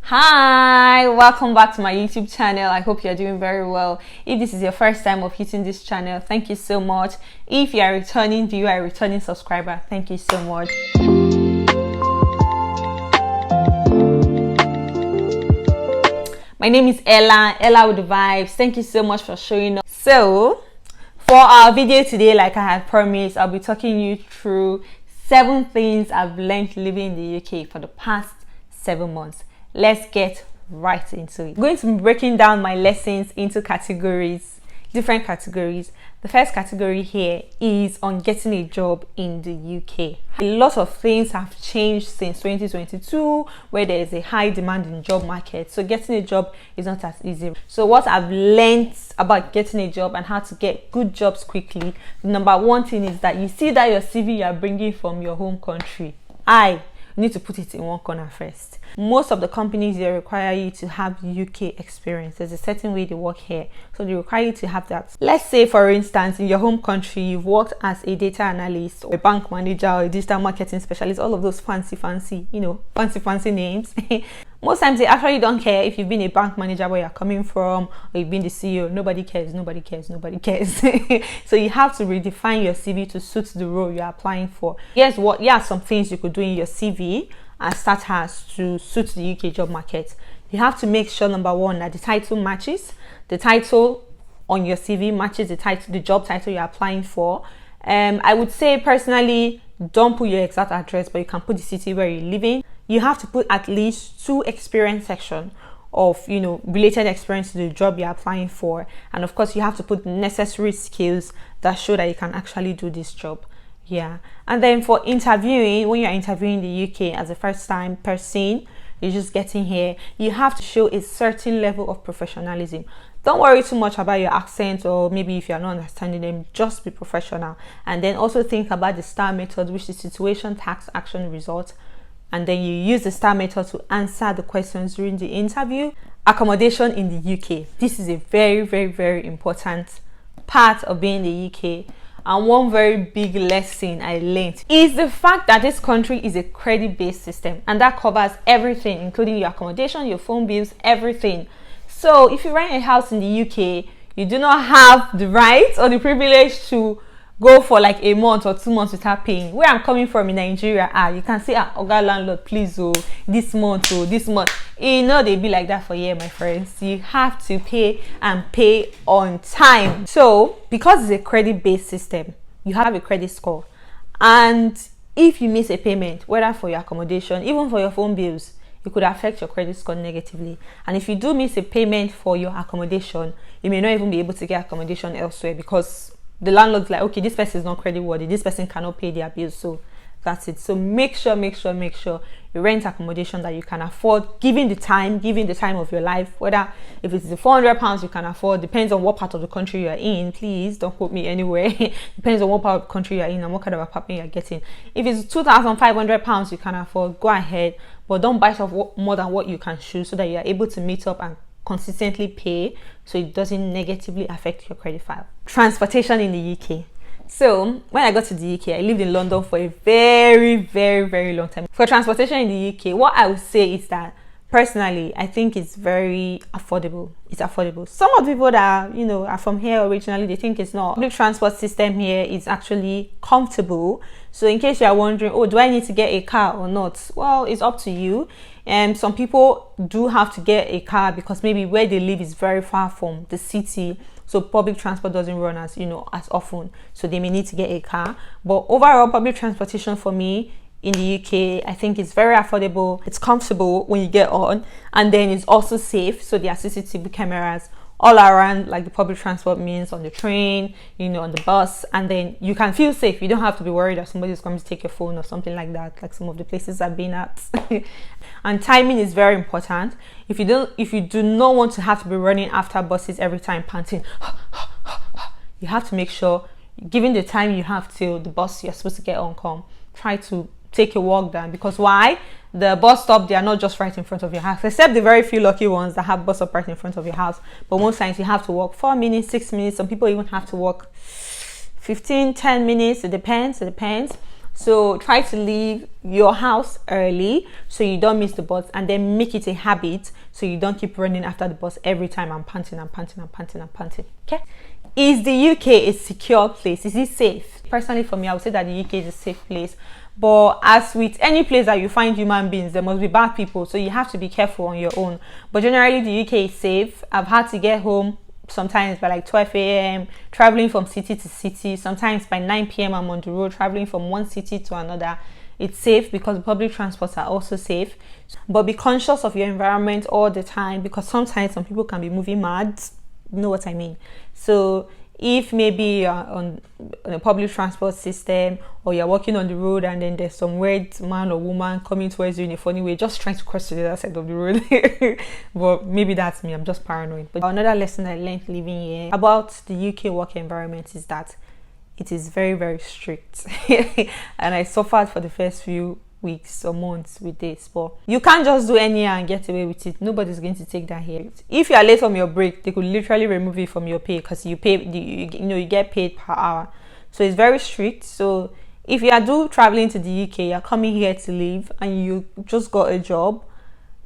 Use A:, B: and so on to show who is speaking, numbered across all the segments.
A: Hi, welcome back to my YouTube channel. I hope you're doing very well. If this is your first time of hitting this channel, thank you so much. If you are a returning viewer, a returning subscriber, thank you so much. My name is Ella with the Vibes. Thank you so much for showing up. So for our video today, like I had promised, I'll be talking you through 7 things I've learned living in the UK for the past 7 months. Let's get right into it. I'm going to be breaking down my lessons into categories, different categories. The first category here is on getting a job in the UK. A lot of things have changed since 2022, where there is a high demand in the job market. So getting a job is not as easy. So what I've learned about getting a job and how to get good jobs quickly, the number one thing is that you see that your CV you are bringing from your home country. You need to put it in one corner first. Most of the companies, they require you to have UK experience. There's a certain way they work here, so they require you to have that. Let's say, for instance, in your home country, you've worked as a data analyst or a bank manager or a digital marketing specialist, all of those fancy names. Most times they actually don't care if you've been a bank manager, where you're coming from, or you've been the CEO. Nobody cares. So you have to redefine your CV to suit the role you're applying for. Guess what? Yeah, some things you could do in your CV as starters to suit the UK job market. You have to make sure, number one, that the title matches. The title on your CV matches the job title you're applying for. I would say personally, don't put your exact address, but you can put the city where you're living. You have to put at least 2 experience section of related experience to the job you're applying for, and of course you have to put necessary skills that show that you can actually do this job. And then for interviewing, when you're interviewing in the UK as a first time person, you're just getting here, you have to show a certain level of professionalism. Don't worry too much about your accent, or maybe if you're not understanding them, just be professional. And then also think about the STAR method, which is situation, task, action, result. And then you use the STAR method to answer the questions during the interview. Accommodation in the UK. This is a very, very, very important part of being in the UK. And one very big lesson I learned is the fact that this country is a credit-based system, and that covers everything, including your accommodation, your phone bills, everything. So if you rent a house in the UK, you do not have the right or the privilege to go for like a month or 2 months without paying. Where I'm coming from in Nigeria, you can say, Oga landlord, please, this month. They be like that for a year, my friends. You have to pay, and pay on time. So because it's a credit-based system, you have a credit score, and if you miss a payment, whether for your accommodation, even for your phone bills, it could affect your credit score negatively. And if you do miss a payment for your accommodation, you may not even be able to get accommodation elsewhere, because the landlord's like, okay, this person is not credit worthy, this person cannot pay their bills. So that's it. So make sure you rent accommodation that you can afford, given the time of your life. Whether if it's the £400 you can afford, depends on what part of the country you're in. Please don't quote me anywhere. Depends on what part of the country you're in and what kind of apartment you're getting. If it's £2,500 you can afford, go ahead, but don't bite off more than what you can chew, so that you are able to meet up and consistently pay, so it doesn't negatively affect your credit file. Transportation in the UK. So when I got to the UK, I lived in London for a very, very, very long time. For transportation in the UK, what I would say is that personally, I think it's very affordable. It's affordable. Some of the people that are from here originally, they think it's not. Public transport system here is actually comfortable. So in case you are wondering, do I need to get a car or not? Well, it's up to you. And some people do have to get a car because maybe where they live is very far from the city, so public transport doesn't run as often, so they may need to get a car. But overall, public transportation for me in the UK, I think it's very affordable. It's comfortable when you get on, and then it's also safe. So there are CCTV cameras all around, like the public transport means, on the train, on the bus, and then you can feel safe. You don't have to be worried that somebody's coming to take your phone or something like that, like some of the places I've been at. And timing is very important. If you do not want to have to be running after buses every time, panting, you have to make sure, given the time you have till the bus you're supposed to get on come, try to take a walk down. Because why? The bus stop, they are not just right in front of your house, except the very few lucky ones that have bus stop right in front of your house. But most times you have to walk 4 minutes, 6 minutes. Some people even have to walk 15, 10 minutes. It depends. So try to leave your house early so you don't miss the bus, and then make it a habit so you don't keep running after the bus every time and panting and panting and panting and panting. Okay? Is the UK a secure place? Is it safe? Personally, for me, I would say that the UK is a safe place. But as with any place that you find human beings, there must be bad people. So you have to be careful on your own. But generally, the UK is safe. I've had to get home sometimes by like 12 a.m. traveling from city to city. Sometimes by 9 p.m. I'm on the road traveling from one city to another. It's safe because public transports are also safe. But be conscious of your environment all the time, because sometimes some people can be moving mad. You know what I mean? So if maybe you're on a public transport system, or you're walking on the road and then there's some weird man or woman coming towards you in a funny way, just trying to cross to the other side of the road. But maybe that's me, I'm just paranoid. But another lesson I learned living here about the UK work environment is that it is very, very strict. And I suffered for the first few weeks or months with this, but you can't just do anyhow and get away with it. Nobody's going to take that here. If you are late from your break, they could literally remove it from your pay, because you pay, you get paid per hour. So it's very strict. So if you are traveling to the UK, you're coming here to live, and you just got a job,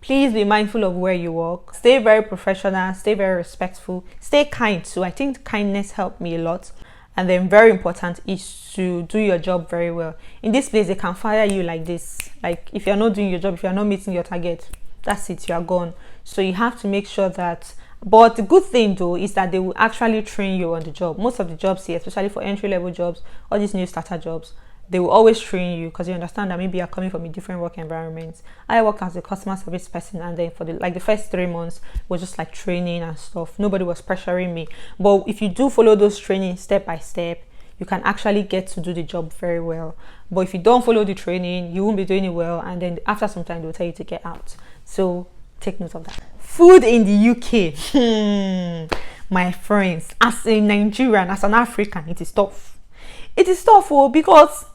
A: please be mindful of where you work. Stay very professional, stay very respectful, stay kind too. I think kindness helped me a lot. And then very important is to do your job very well. In this place, they can fire you like this. Like if you're not doing your job, if you're not meeting your target, that's it, you're gone. So you have to make sure that. But the good thing though is that they will actually train you on the job. Most of the jobs here, especially for entry-level jobs, all these new starter jobs, they will always train you, because you understand that maybe you're coming from a different work environment. I worked as a customer service person, and then for the first 3 months was just like training and stuff. Nobody was pressuring me. But if you do follow those trainings step by step, you can actually get to do the job very well. But if you don't follow the training, you won't be doing it well, and then after some time they'll tell you to get out. So take note of that. Food in the UK. My friends, as a Nigerian, as an African, it is tough. It is tough, because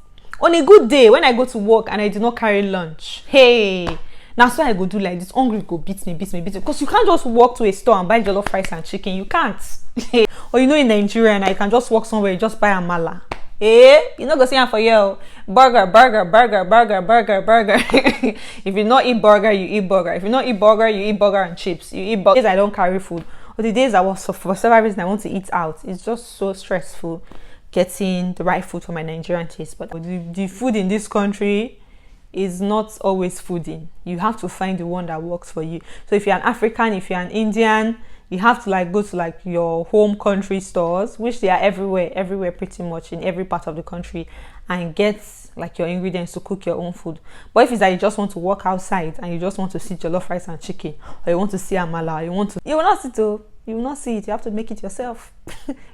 A: on a good day, when I go to work and I do not carry lunch, hey, that's why I go do like this. Hungry go beat me. Because you can't just walk to a store and buy jollof rice and chicken. You can't. Or in Nigeria, and I can just walk somewhere and just buy a mala. You know, go see for you. Burger. If you not eat burger, you eat burger. If you not eat burger, you eat burger and chips. You eat burger. Days I don't carry food. Or the days for several reasons I want to eat out. It's just so stressful getting the right food for my Nigerian taste. But the food in this country is not always fooding. You have to find the one that works for you. So if you're an African, if you're an Indian, you have to go to your home country stores, which they are everywhere pretty much in every part of the country, and get your ingredients to cook your own food. But if it's that you just want to walk outside and you just want to see jollof rice and chicken, or you want to see amala, you will not see it. You will not see it. You have to make it yourself.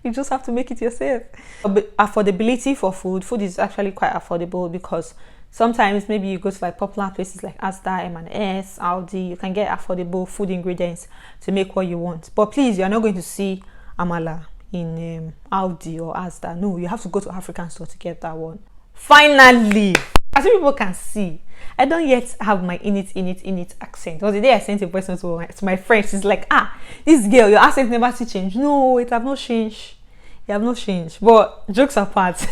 A: You just have to make it yourself. But affordability for food is actually quite affordable, because sometimes maybe you go to popular places like Asda, M&S, Aldi. You can get affordable food ingredients to make what you want. But please, you are not going to see amala in Aldi or Asda. No, you have to go to African store to get that one. Finally, as people can see, I don't yet have my in it accent. Because the day I sent a voice note to my friend, she's like, this girl, your accent never to change. No, it have not changed. You have not changed. But jokes apart,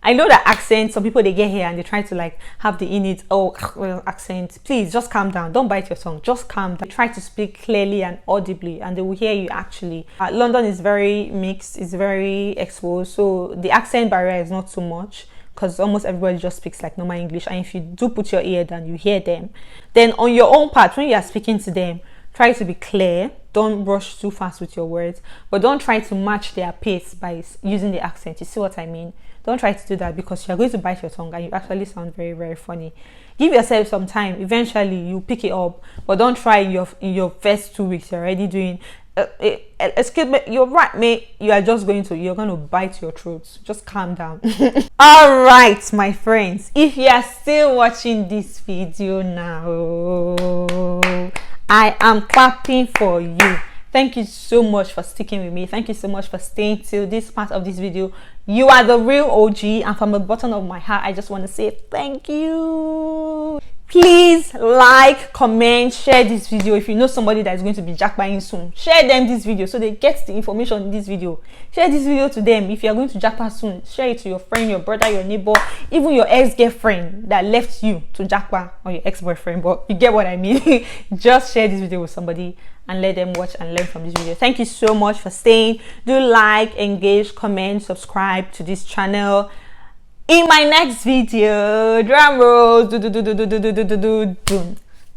A: I know that accent, some people, they get here and they try to have the accent. Please just calm down. Don't bite your tongue. Just calm down. Try to speak clearly and audibly, and they will hear you actually. London is very mixed. It's very exposed. So the accent barrier is not too much, because almost everybody just speaks like normal English. And if you do put your ear down, you hear them. Then on your own part, when you are speaking to them, try to be clear. Don't rush too fast with your words, but don't try to match their pace by using the accent. You see what I mean? Don't try to do that, because you're going to bite your tongue and you actually sound very, very funny. Give yourself some time. Eventually you pick it up, but don't try in your first 2 weeks. You're already doing excuse me, you're right, mate. You're going to bite your throat. Just calm down. All right, my friends, if you are still watching this video now, I am clapping for you. Thank you so much for sticking with me. Thank you so much for staying till this part of this video. You are the real OG, and from the bottom of my heart, I just want to say thank you. Please like, comment, share this video. If you know somebody that is going to be jackpotting soon, share them this video so they get the information in this video. Share this video to them. If you are going to jackpot soon, share it to your friend, your brother, your neighbor, even your ex-girlfriend that left you to jackpot, or your ex-boyfriend, but you get what I mean. Just share this video with somebody and let them watch and learn from this video. Thank you so much for staying. Do like, engage, comment, subscribe to this channel. In my next video, drum rolls,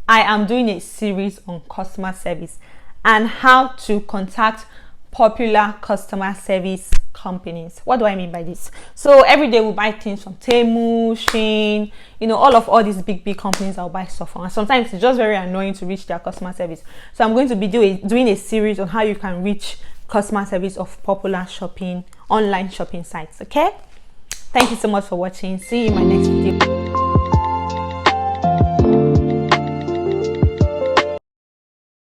A: I am doing a series on customer service and how to contact popular customer service companies. What do I mean by this? So every day we buy things from Temu, Shein, you know, all these big companies I'll buy stuff from. And sometimes it's just very annoying to reach their customer service. So I'm going to be doing a series on how you can reach customer service of popular online shopping sites. Okay? Thank you so much for watching. See you in my next video.